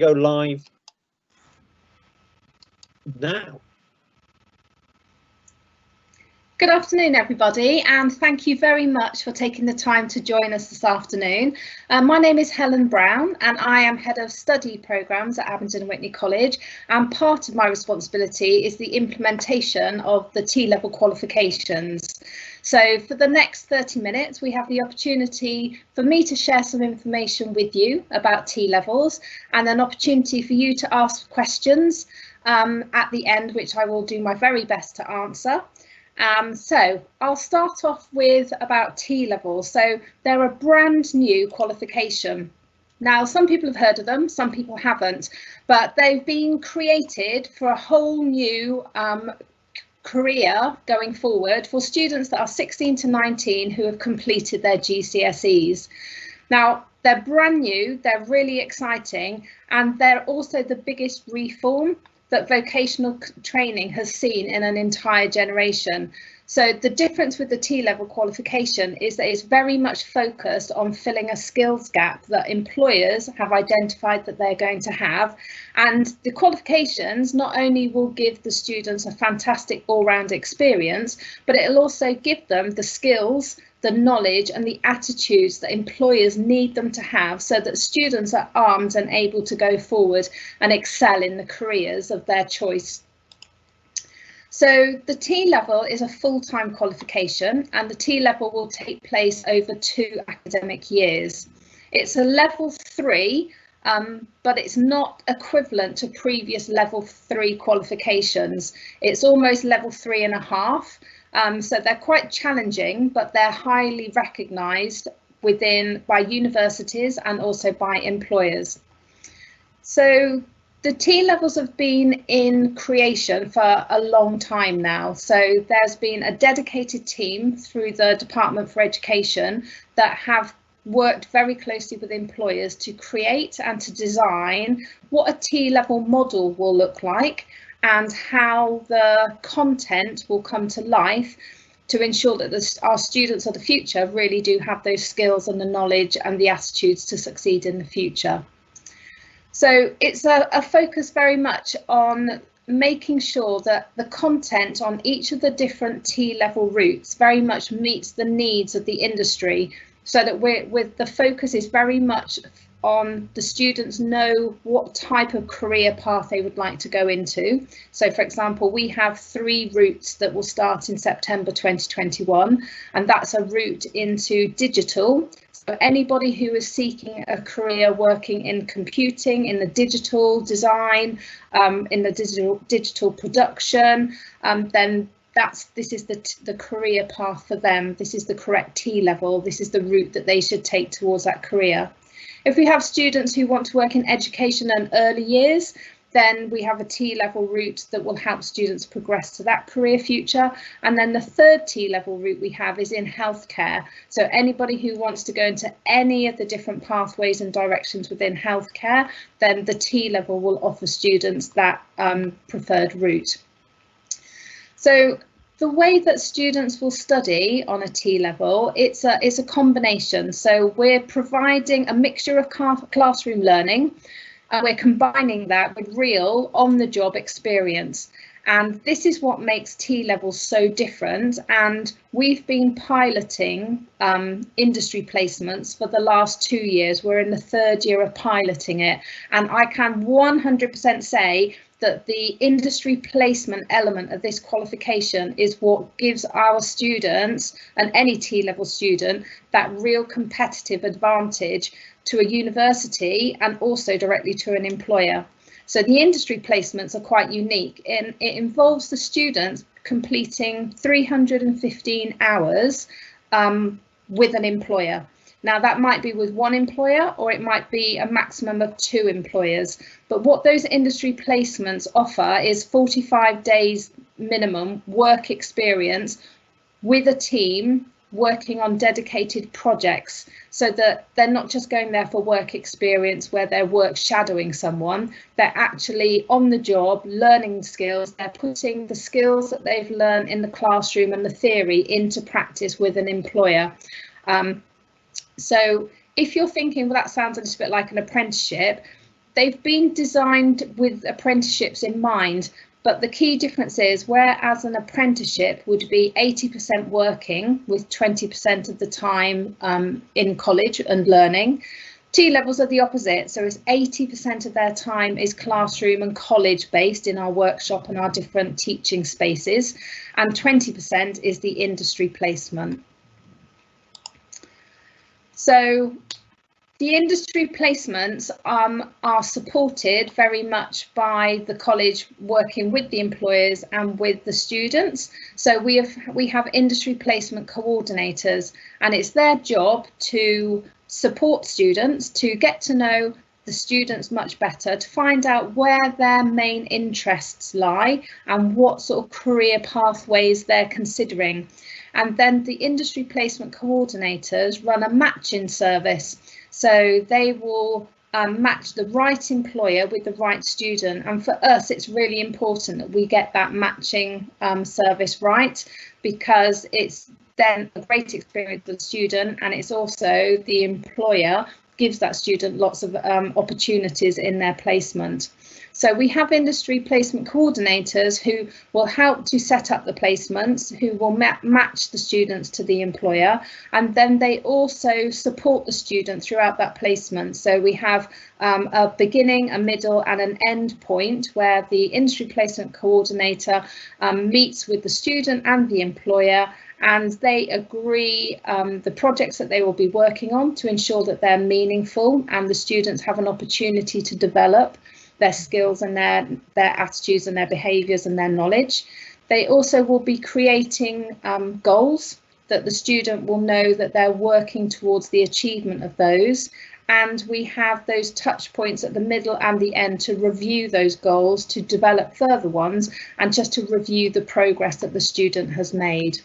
go live now. Good afternoon, everybody, and thank you very much for taking the time to join us this afternoon. My name is Helen Brown, and I am Head of Study Programmes at Abingdon and Whitney College, and part of my responsibility is the implementation of the T-level qualifications. So for the next 30 minutes, we have the opportunity for me to share some information with you about T-levels, and an opportunity for you to ask questions at the end, which I will do my very best to answer. So I'll start off with about T-levels. So they're a brand new qualification. Now, some people have heard of them, some people haven't, but they've been created for a whole new career going forward for students that are 16 to 19 who have completed their GCSEs. Now, they're brand new, they're really exciting, and they're also the biggest reform that vocational training has seen in an entire generation. So the difference with the T-level qualification is that it's very much focused on filling a skills gap that employers have identified that they're going to have. And the qualifications not only will give the students a fantastic all-round experience, but it'll also give them the skills, the knowledge and the attitudes that employers need them to have, so that students are armed and able to go forward and excel in the careers of their choice. So the T-level is a full-time qualification, and the T-level will take place over 2 academic years. It's a level 3, but it's not equivalent to previous level 3 qualifications. It's almost level 3.5. So they're quite challenging, but they're highly recognised by universities and also by employers. So the T-levels have been in creation for a long time now. So there's been a dedicated team through the Department for Education that have worked very closely with employers to create and to design what a T-level model will look like, and how the content will come to life to ensure that our students of the future really do have those skills and the knowledge and the attitudes to succeed in the future. So it's a focus very much on making sure that the content on each of the different T-level routes very much meets the needs of the industry, so that the focus is very much on the students know what type of career path they would like to go into. So for example, we have 3 routes that will start in September 2021, and that's a route into digital. So anybody who is seeking a career working in computing, in the digital design, in the digital production, then this is the career path for them. This is the correct T-level. This is the route that they should take towards that career. If we have students who want to work in education and early years, then we have a T-level route that will help students progress to that career future. And then the 3rd T-level route we have is in healthcare. So anybody who wants to go into any of the different pathways and directions within healthcare, then the T-level will offer students that preferred route. So the way that students will study on a T-level, it's a combination. So we're providing a mixture of classroom learning, and we're combining that with real on-the-job experience. And this is what makes T-levels so different. And we've been piloting industry placements for the last 2 years. We're in the 3rd year of piloting it. And I can 100% say that the industry placement element of this qualification is what gives our students, and any T-level student, that real competitive advantage to a university and also directly to an employer. So the industry placements are quite unique, and it involves the students completing 315 hours with an employer. Now that might be with one employer, or it might be a maximum of 2 employers. But what those industry placements offer is 45 days minimum work experience with a team working on dedicated projects, so that they're not just going there for work experience where they're work shadowing someone. They're actually on the job learning skills. They're putting the skills that they've learned in the classroom and the theory into practice with an employer. So if you're thinking, well, that sounds a little bit like an apprenticeship, they've been designed with apprenticeships in mind, but the key difference is, whereas an apprenticeship would be 80% working with 20% of the time in college and learning, T-levels are the opposite. So it's 80% of their time is classroom and college based in our workshop and our different teaching spaces, and 20% is the industry placement. So the industry placements are supported very much by the college working with the employers and with the students. So we have industry placement coordinators, and it's their job to support students, to get to know the students much better, to find out where their main interests lie and what sort of career pathways they're considering. And then the industry placement coordinators run a matching service. So they will match the right employer with the right student. And for us, it's really important that we get that matching service right, because it's then a great experience for the student, and it's also the employer gives that student lots of opportunities in their placement. So we have industry placement coordinators who will help to set up the placements, who will match the students to the employer, and then they also support the student throughout that placement. So we have a beginning, a middle and an end point where the industry placement coordinator meets with the student and the employer, and they agree the projects that they will be working on to ensure that they're meaningful and the students have an opportunity to develop their skills and their attitudes and their behaviours and their knowledge. They also will be creating goals that the student will know that they're working towards the achievement of those. And we have those touch points at the middle and the end to review those goals, to develop further ones, and just to review the progress that the student has made.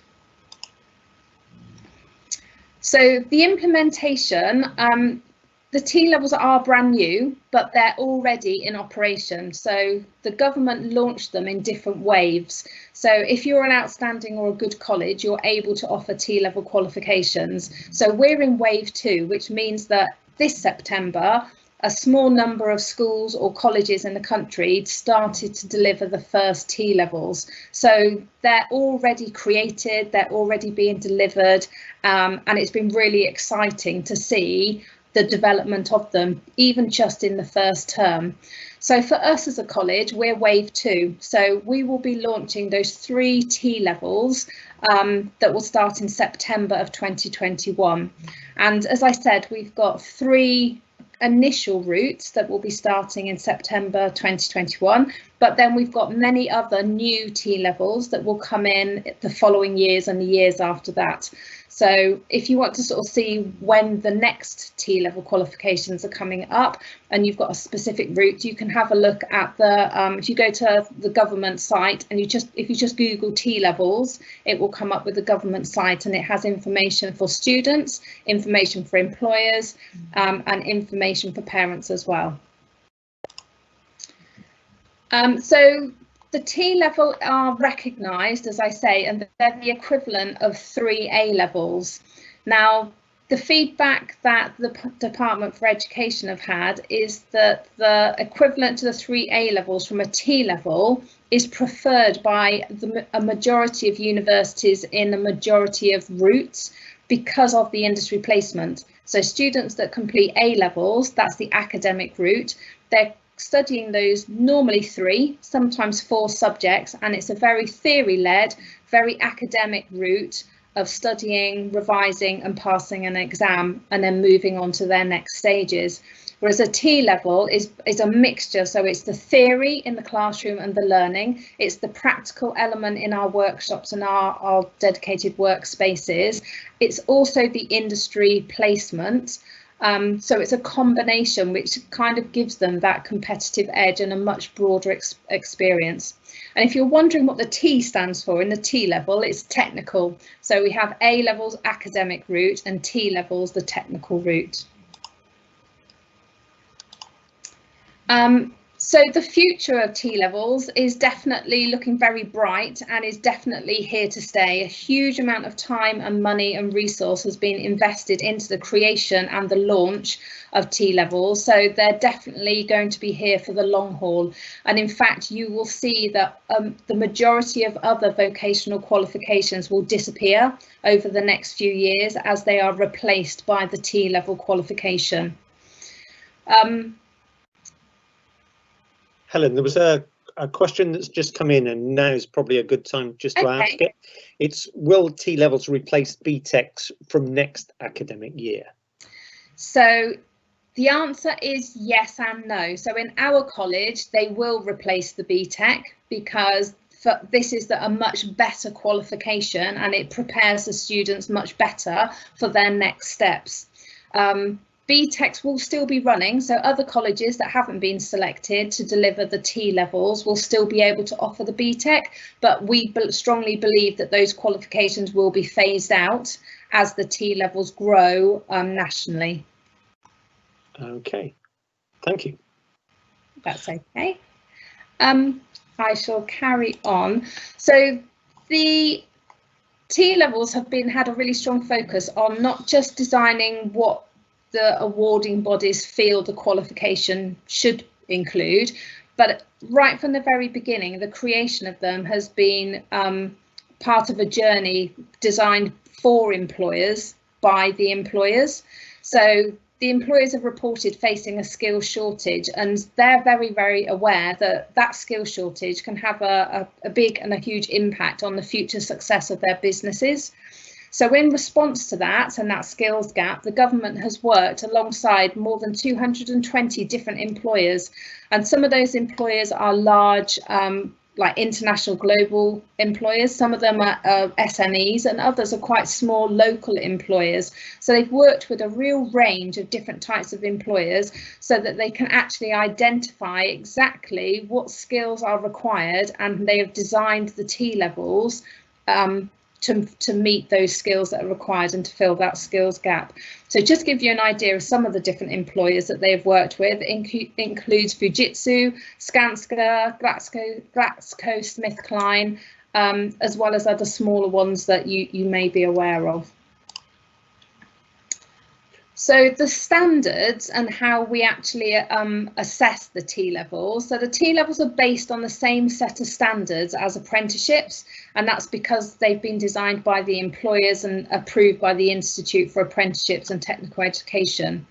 So the implementation, the T-levels are brand new, but they're already in operation. So the government launched them in different waves. So if you're an outstanding or a good college, you're able to offer T-level qualifications. So we're in wave 2, which means that this September, a small number of schools or colleges in the country started to deliver the first T-levels. So they're already created, they're already being delivered, and it's been really exciting to see the development of them, even just in the first term. So for us as a college, we're wave 2. So we will be launching those 3 T-levels that will start in September of 2021. And as I said, we've got 3 initial routes that will be starting in September 2021, but then we've got many other new T-levels that will come in the following years and the years after that. So if you want to sort of see when the next T-level qualifications are coming up and you've got a specific route, you can have a look at the, if you go to the government site and if you just Google T-levels, it will come up with the government site, and it has information for students, information for employers, and information for parents as well. So the T-level are recognised, as I say, and they're the equivalent of 3 A-levels. Now, the feedback that the Department for Education have had is that the equivalent to the 3 A-levels from a T-level is preferred by a majority of universities in a majority of routes because of the industry placement. So students that complete A-levels, that's the academic route, they're studying those normally 3, sometimes 4 subjects, and it's a very theory-led, very academic route of studying, revising and passing an exam and then moving on to their next stages. Whereas a T-level is a mixture, so it's the theory in the classroom and the learning, it's the practical element in our workshops and our dedicated workspaces, it's also the industry placement. So it's a combination which kind of gives them that competitive edge and a much broader experience. And if you're wondering what the T stands for in the T-level, it's technical. So we have A-levels academic route and T-levels the technical route. So the future of T-levels is definitely looking very bright and is definitely here to stay. A huge amount of time and money and resource has been invested into the creation and the launch of T-levels. So they're definitely going to be here for the long haul. And in fact, you will see that the majority of other vocational qualifications will disappear over the next few years as they are replaced by the T-level qualification. Helen, there was a question that's just come in, and now is probably a good time just to ask it. It's, will T-levels replace BTechs from next academic year? So the answer is yes and no. So in our college, they will replace the BTech because this is a much better qualification and it prepares the students much better for their next steps. BTechs will still be running, so other colleges that haven't been selected to deliver the T-levels will still be able to offer the BTech, but we strongly believe that those qualifications will be phased out as the T-levels grow nationally. Okay, thank you. That's okay. I shall carry on. So the T-levels have had a really strong focus on not just designing what the awarding bodies feel the qualification should include, but right from the very beginning, the creation of them has been part of a journey designed for employers by the employers. So the employers have reported facing a skills shortage, and they're very, very aware that that skills shortage can have a big and a huge impact on the future success of their businesses. So in response to that and that skills gap, the government has worked alongside more than 220 different employers, and some of those employers are large, like international global employers. Some of them are SMEs and others are quite small local employers. So they've worked with a real range of different types of employers so that they can actually identify exactly what skills are required, and they have designed the T-levels to meet those skills that are required and to fill that skills gap. So just to give you an idea of some of the different employers that they've worked with, includes Fujitsu, Skanska, GlaxoSmithKline, as well as other smaller ones that you may be aware of. So the standards and how we actually assess the T-levels. So the T-levels are based on the same set of standards as apprenticeships, and that's because they've been designed by the employers and approved by the Institute for Apprenticeships and Technical Education.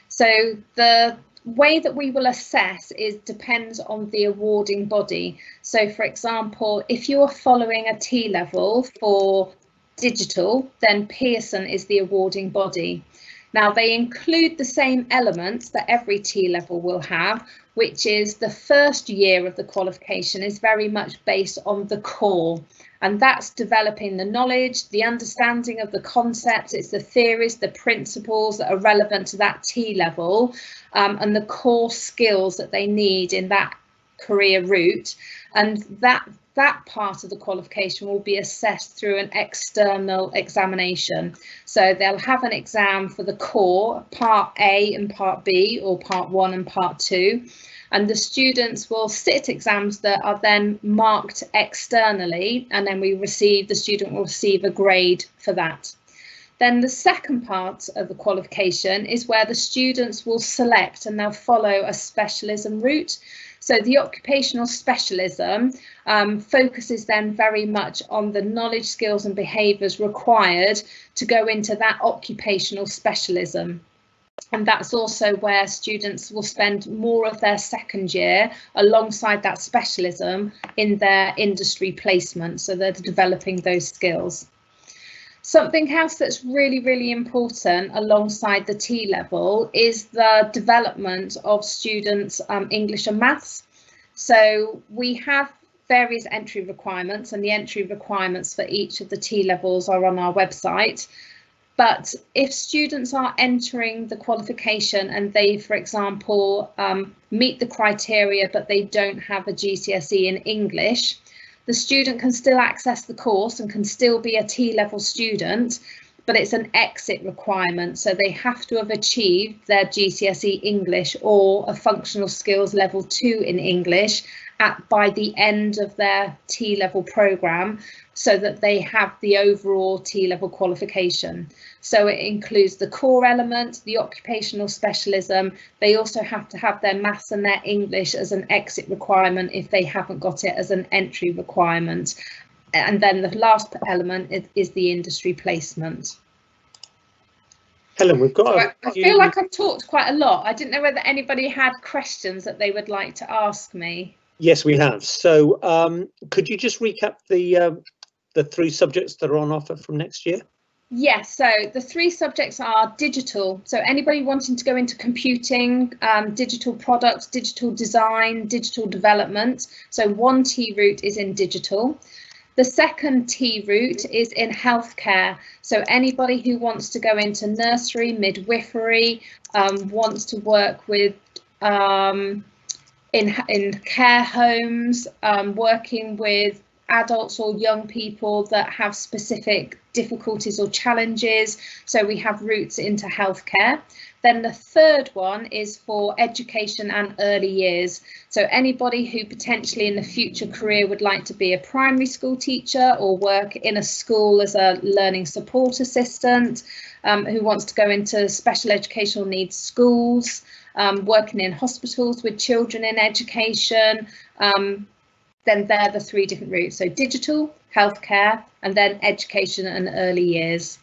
So the way that we will assess depends on the awarding body. So for example, if you're following a T-level for digital, then Pearson is the awarding body. Now, they include the same elements that every T-level will have, which is the first year of the qualification is very much based on the core, and that's developing the knowledge, the understanding of the concepts, it's the theories, the principles that are relevant to that T-level, and the core skills that they need in that career route. And that part of the qualification will be assessed through an external examination. So they'll have an exam for the core, part A and part B, or part 1 and part 2. And the students will sit exams that are then marked externally, and then the student will receive a grade for that. Then the second part of the qualification is where the students will select and they'll follow a specialism route. So the occupational specialism focuses then very much on the knowledge, skills and behaviours required to go into that occupational specialism. And that's also where students will spend more of their second year alongside that specialism in their industry placement. So they're developing those skills. Something else that's really, really important alongside the T-level is the development of students' English and maths. So we have various entry requirements, and the entry requirements for each of the T-levels are on our website. But if students are entering the qualification and they, for example, meet the criteria, but they don't have a GCSE in English, the student can still access the course and can still be a T-level student, but it's an exit requirement. So they have to have achieved their GCSE English or a functional skills level 2 in English by the end of their T-level programme, so that they have the overall T-level qualification. So it includes the core element, the occupational specialism. They also have to have their maths and their English as an exit requirement if they haven't got it as an entry requirement. And then the last element is the industry placement. Helen, we've got. So I feel like I've talked quite a lot. I didn't know whether anybody had questions that they would like to ask me. Yes, we have. So could you just recap the 3 subjects that are on offer from next year? Yes, so the 3 subjects are digital. So anybody wanting to go into computing, digital products, digital design, digital development. So 1 T route is in digital. The second T route is in healthcare. So anybody who wants to go into nursery, midwifery, wants to work with in care homes, working with adults or young people that have specific difficulties or challenges. So we have routes into healthcare. Then the third one is for education and early years. So anybody who potentially in the future career would like to be a primary school teacher or work in a school as a learning support assistant, who wants to go into special educational needs schools, working in hospitals with children in education, then they're the 3 different routes. So digital, healthcare, and then education and early years.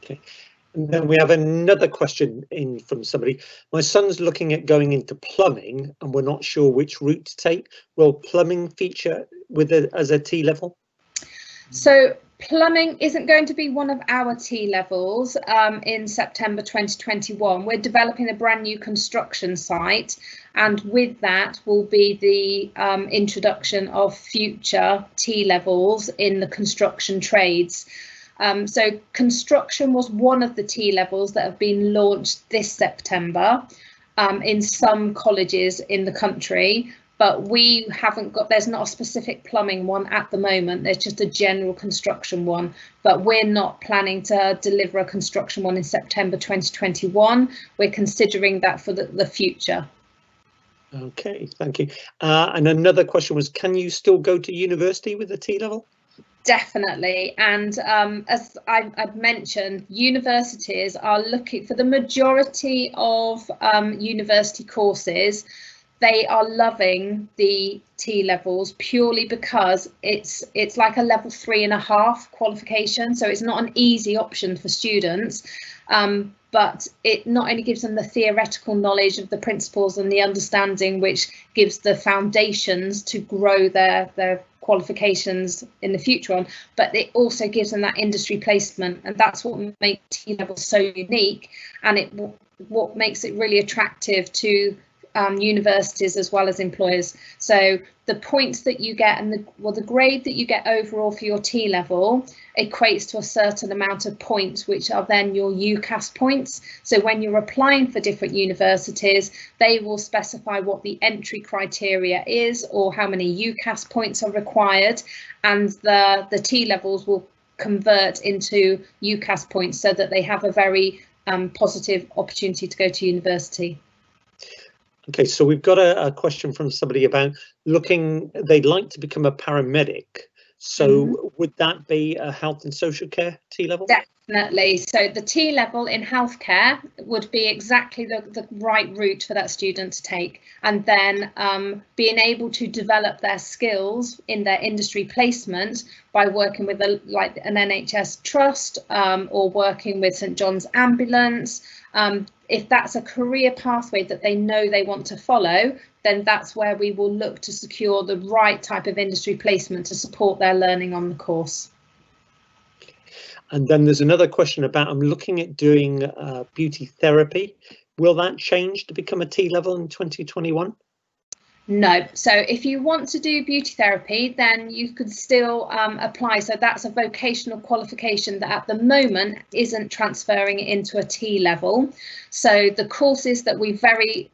Okay. And then we have another question in from somebody. My son's looking at going into plumbing and we're not sure which route to take. Will plumbing feature as a T level? So plumbing isn't going to be one of our T levels in September 2021. We're developing a brand new construction site, and with that will be the introduction of future T levels in the construction trades. So construction was one of the T levels that have been launched this September in some colleges in the country, but we haven't got, there's not a specific plumbing one at the moment, there's just a general construction one, but we're not planning to deliver a construction one in September 2021. We're considering that for the future. Okay, thank you. And another question was, can you still go to university with a T level? Definitely, and as I've mentioned, universities are looking for the majority of university courses. They are loving the T levels purely because it's like a level 3.5 qualification, so it's not an easy option for students, but it not only gives them the theoretical knowledge of the principles and the understanding, which gives the foundations to grow their qualifications in the future on, but it also gives them that industry placement, and that's what makes T levels so unique, and what makes it really attractive to universities as well as employers. So the points that you get and the grade that you get overall for your T level equates to a certain amount of points, which are then your UCAS points. So when you're applying for different universities, they will specify what the entry criteria is or how many UCAS points are required, and the T levels will convert into UCAS points so that they have a very positive opportunity to go to university. Okay, so we've got a question from somebody about they'd like to become a paramedic. So would that be a health and social care T level? Definitely. So the T level in healthcare would be exactly the right route for that student to take, and then being able to develop their skills in their industry placement by working with like an NHS trust or working with St John's Ambulance. If that's a career pathway that they know they want to follow, then that's where we will look to secure the right type of industry placement to support their learning on the course. And then there's another question about, I'm looking at doing beauty therapy. Will that change to become a T level in 2021? No. So if you want to do beauty therapy, then you could still apply. So that's a vocational qualification that at the moment isn't transferring into a T level. So the courses that we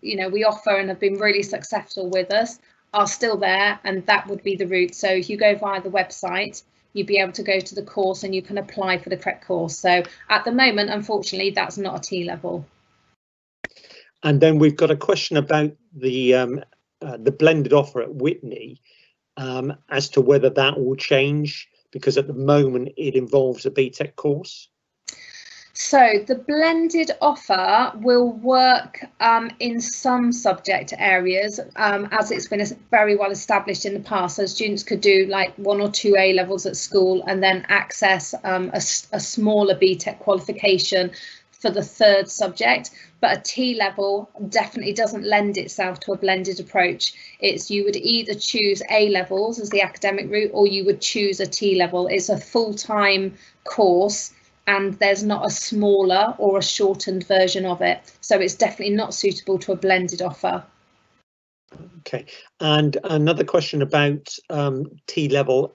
we offer and have been really successful with us are still there, and that would be the route. So if you go via the website, you'd be able to go to the course and you can apply for the correct course. So at the moment, unfortunately, that's not a T-level. And then we've got a question about the blended offer at Whitney, as to whether that will change, because at the moment it involves a BTech course. So the blended offer will work in some subject areas, as it's been very well established in the past. So students could do like 1 or 2 A levels at school and then access a smaller BTech qualification for the 3rd subject, but a T level definitely doesn't lend itself to a blended approach. It's you would either choose A levels as the academic route, or you would choose a T level. It's a full-time course, and there's not a smaller or a shortened version of it. So it's definitely not suitable to a blended offer. Okay, and another question about T level.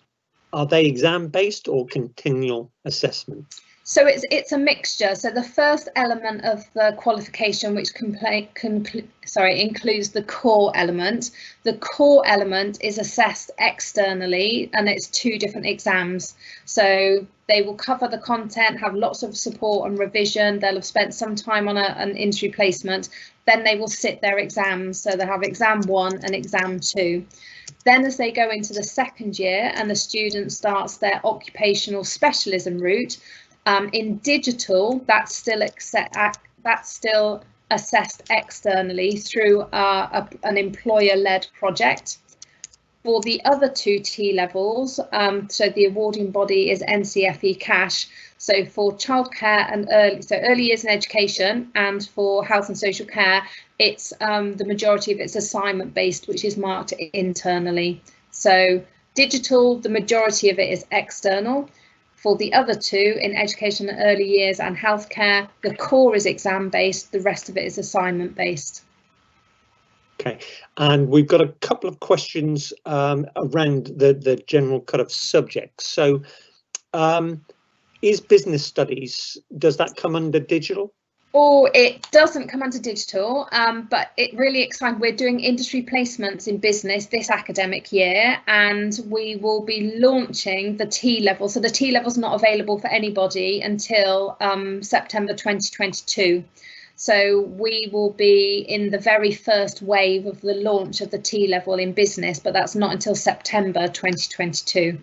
Are they exam based or continual assessment? So it's a mixture. So the first element of the qualification, which includes the core element. The core element is assessed externally, and it's 2 different exams. So they will cover the content, have lots of support and revision. They'll have spent some time on an industry placement. Then they will sit their exams. So they'll have exam 1 and exam 2. Then as they go into the 2nd year and the student starts their occupational specialism route, in digital, that's still assessed externally through an employer-led project. For the other 2 T levels, so the awarding body is NCFE Cash. So for childcare and early years in education, and for health and social care, it's the majority of it's assignment based, which is marked internally. So digital, the majority of it is external. For the other 2, in education and early years and healthcare, the core is exam based, the rest of it is assignment based. Okay, and we've got a couple of questions around the general kind of subjects. So is business studies, does that come under digital? Or it doesn't come under digital, but it really exciting. We're doing industry placements in business this academic year, and we will be launching the T level. So the T level is not available for anybody until September 2022. So we will be in the very first wave of the launch of the T level in business, but that's not until September 2022.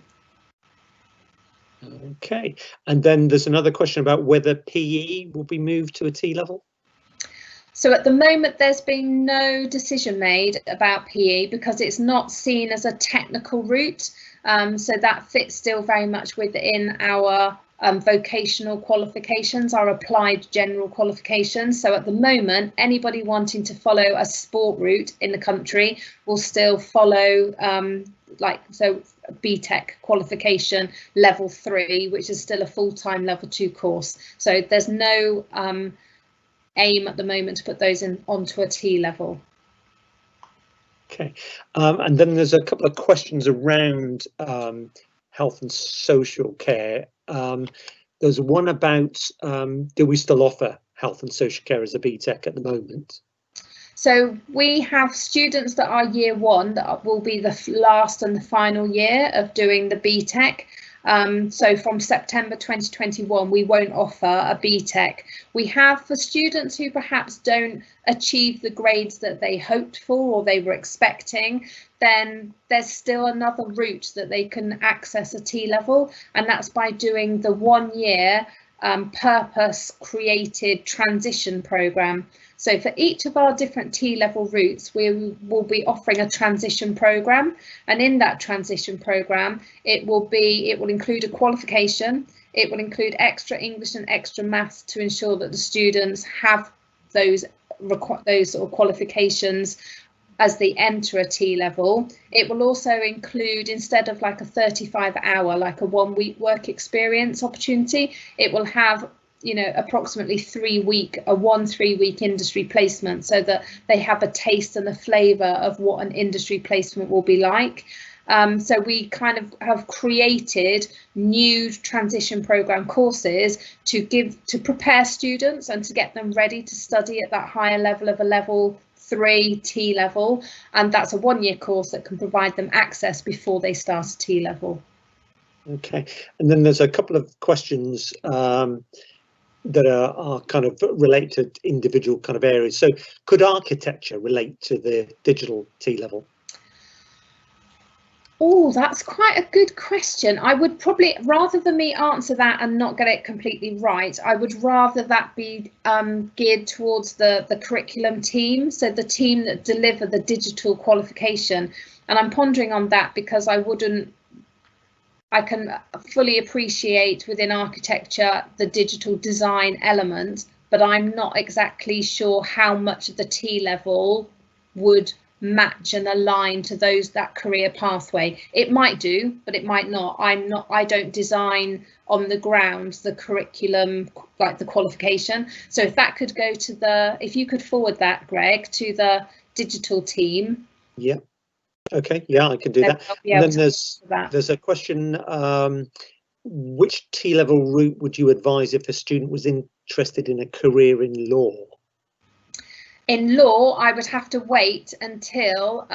Okay, and then there's another question about whether PE will be moved to a T level. So at the moment, there's been no decision made about PE because it's not seen as a technical route. So that fits still very much within our vocational qualifications, our applied general qualifications. So at the moment, anybody wanting to follow a sport route in the country will still follow BTech qualification level 3, which is still a full-time level 2 course. So there's no aim at the moment to put those onto a T level. Okay, and then there's a couple of questions around health and social care. There's one about do we still offer health and social care as a BTech at the moment? So we have students that are year 1 that will be the last and the final year of doing the BTech. So from September 2021, we won't offer a BTech. We have for students who perhaps don't achieve the grades that they hoped for or they were expecting, then there's still another route that they can access a T level, and that's by doing the 1 year purpose created transition programme. So for each of our different T level routes, we will be offering a transition programme, and in that transition programme, it will include a qualification. It will include extra English and extra maths to ensure that the students have those sort of qualifications as they enter a T level. It will also include, instead of like a 35-hour, like a 1-week work experience opportunity, it will have, you know, approximately 3-week industry placement, so that they have a taste and a flavour of what an industry placement will be like. So we kind of have created new transition programme courses to prepare students and to get them ready to study at that higher level of a level 3 T level, and that's a 1-year course that can provide them access before they start a T level. Okay, and then there's a couple of questions that are kind of related to individual kind of areas. So could architecture relate to the digital T-level? Oh, that's quite a good question. I would probably, rather than me answer that and not get it completely right, I would rather that be geared towards the curriculum team, so the team that deliver the digital qualification. And I'm pondering on that because I can fully appreciate within architecture the digital design element, but I'm not exactly sure how much of the T-level would match and align to that career pathway. It might do, but it might not. I don't design on the ground the curriculum, like the qualification. So if that could go to if you could forward that, Greg, to the digital team. Yeah. Okay, yeah, I can do that. And then there's a question, which T-level route would you advise if a student was interested in a career in law? In law, I would have to wait until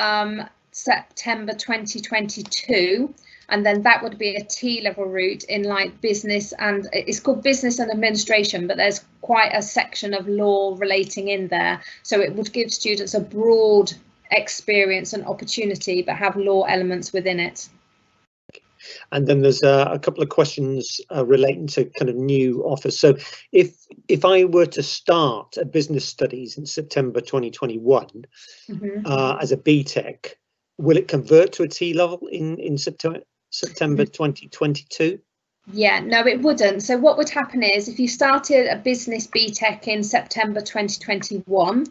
September 2022, and then that would be a T-level route in like business, and it's called business and administration, but there's quite a section of law relating in there. So it would give students a broad experience and opportunity, but have law elements within it. And then there's a couple of questions relating to kind of new offers. So if I were to start a business studies in September 2021 as a BTech, will it convert to a T-level in September 2022? Yeah, no, it wouldn't. So what would happen is if you started a business BTech in September 2021,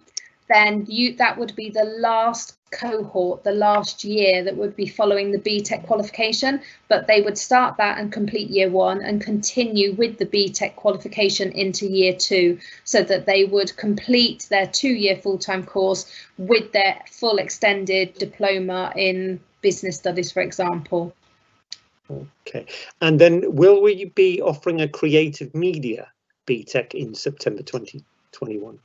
then that would be the last cohort, the last year that would be following the BTech qualification, but they would start that and complete year one and continue with the BTech qualification into year two, so that they would complete their 2-year full-time course with their full extended diploma in business studies, for example. Okay, and then will we be offering a creative media BTech in September 2021?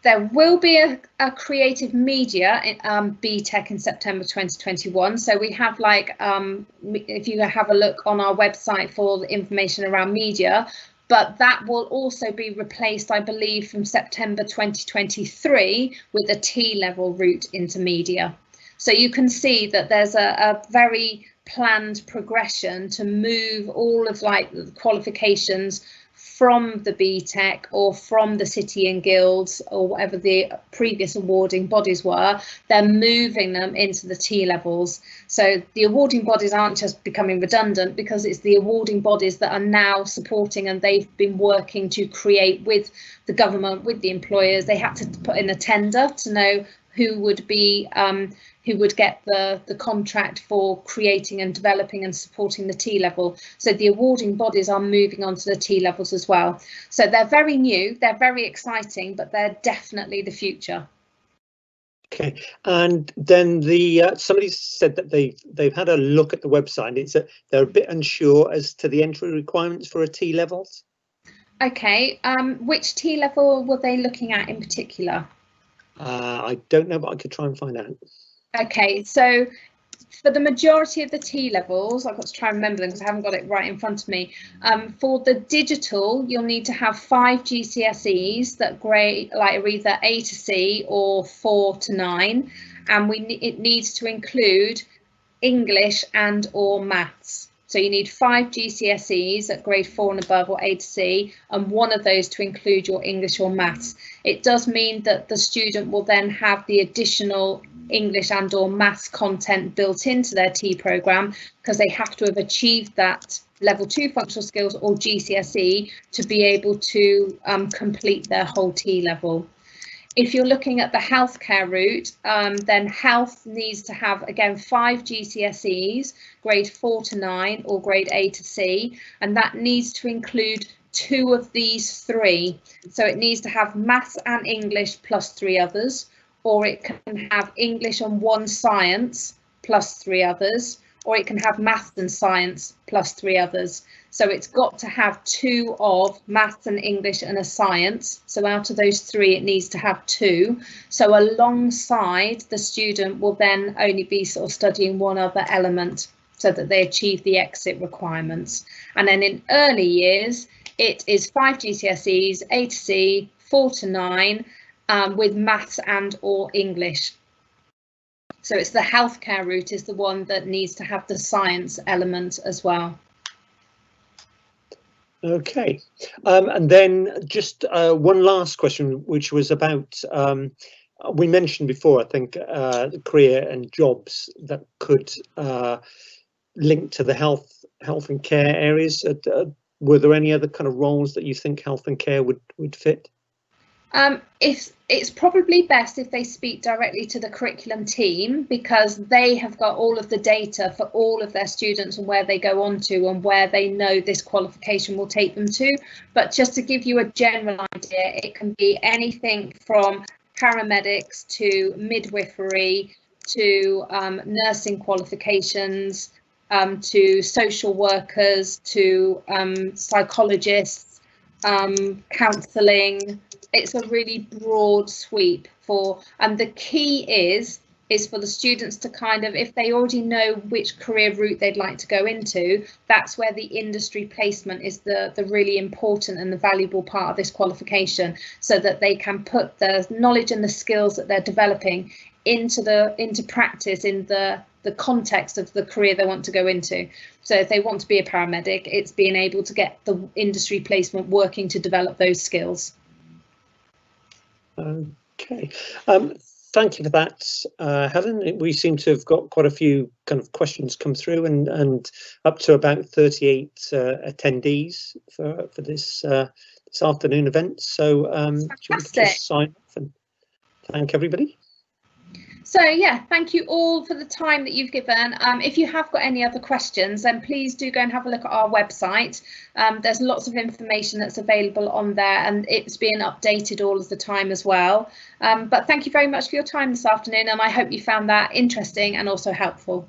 There will be a creative media BTech in September 2021. So we have if you have a look on our website for the information around media, but that will also be replaced, I believe, from September 2023 with a T-level route into media. So you can see that there's a very planned progression to move all of the qualifications from the BTech or from the City and Guilds or whatever the previous awarding bodies were. They're moving them into the T-levels. So the awarding bodies aren't just becoming redundant, because it's the awarding bodies that are now supporting, and they've been working to create with the government, with the employers. They had to put in a tender to know who would get the contract for creating and developing and supporting the T-level. So the awarding bodies are moving on to the T-levels as well. So they're very new, they're very exciting, but they're definitely the future. Okay, and then somebody said that they've had a look at the website, and it's they're a bit unsure as to the entry requirements for a T-levels. Okay, which T-level were they looking at in particular? I don't know, but I could try and find out. Okay, so for the majority of the T-levels, I've got to try and remember them because I haven't got it right in front of me. For the digital, you'll need to have 5 GCSEs that grade are either A to C or 4 to 9, and it needs to include English and or maths. So you need 5 GCSEs at grade 4 and above, or A to C, and one of those to include your English or maths. It does mean that the student will then have the additional English and or maths content built into their T programme, because they have to have achieved that level 2 functional skills or GCSE to be able to complete their whole T level. If you're looking at the healthcare route, then health needs to have, again, 5 GCSEs, grade 4 to 9 or grade A to C, and that needs to include 2 of these 3. So it needs to have maths and English plus 3 others, or it can have English and 1 science plus 3 others, or it can have maths and science plus 3 others. So it's got to have 2 of maths and English and a science. So out of those 3, it needs to have 2. So alongside, the student will then only be sort of studying 1 other element. so that they achieve the exit requirements. And then in early years, it is 5 GCSEs, A to C, 4 to 9, with maths and or English. So it's the healthcare route is the one that needs to have the science element as well. Okay, and then just one last question, which was about, we mentioned before, I think, the career and jobs that could link to the health and care areas. Were there any other kind of roles that you think health and care would fit? It's probably best if they speak directly to the curriculum team, because they have got all of the data for all of their students and where they go on to and where they know this qualification will take them to. But just to give you a general idea, it can be anything from paramedics to midwifery to nursing qualifications, to social workers, to psychologists, counselling. It's a really broad sweep for, and the key is for the students to kind of, if they already know which career route they'd like to go into, that's where the industry placement is the really important and the valuable part of this qualification, so that they can put the knowledge and the skills that they're developing into practice in the context of the career they want to go into. So if they want to be a paramedic, it's being able to get the industry placement working to develop those skills. Okay, thank you for that, Helen. We seem to have got quite a few kind of questions come through, and up to about 38 attendees for this this afternoon event. So do you want to just sign off and thank everybody? So yeah, thank you all for the time that you've given. If you have got any other questions, then please do go and have a look at our website. There's lots of information that's available on there, and it's being updated all of the time as well. But thank you very much for your time this afternoon, and I hope you found that interesting and also helpful.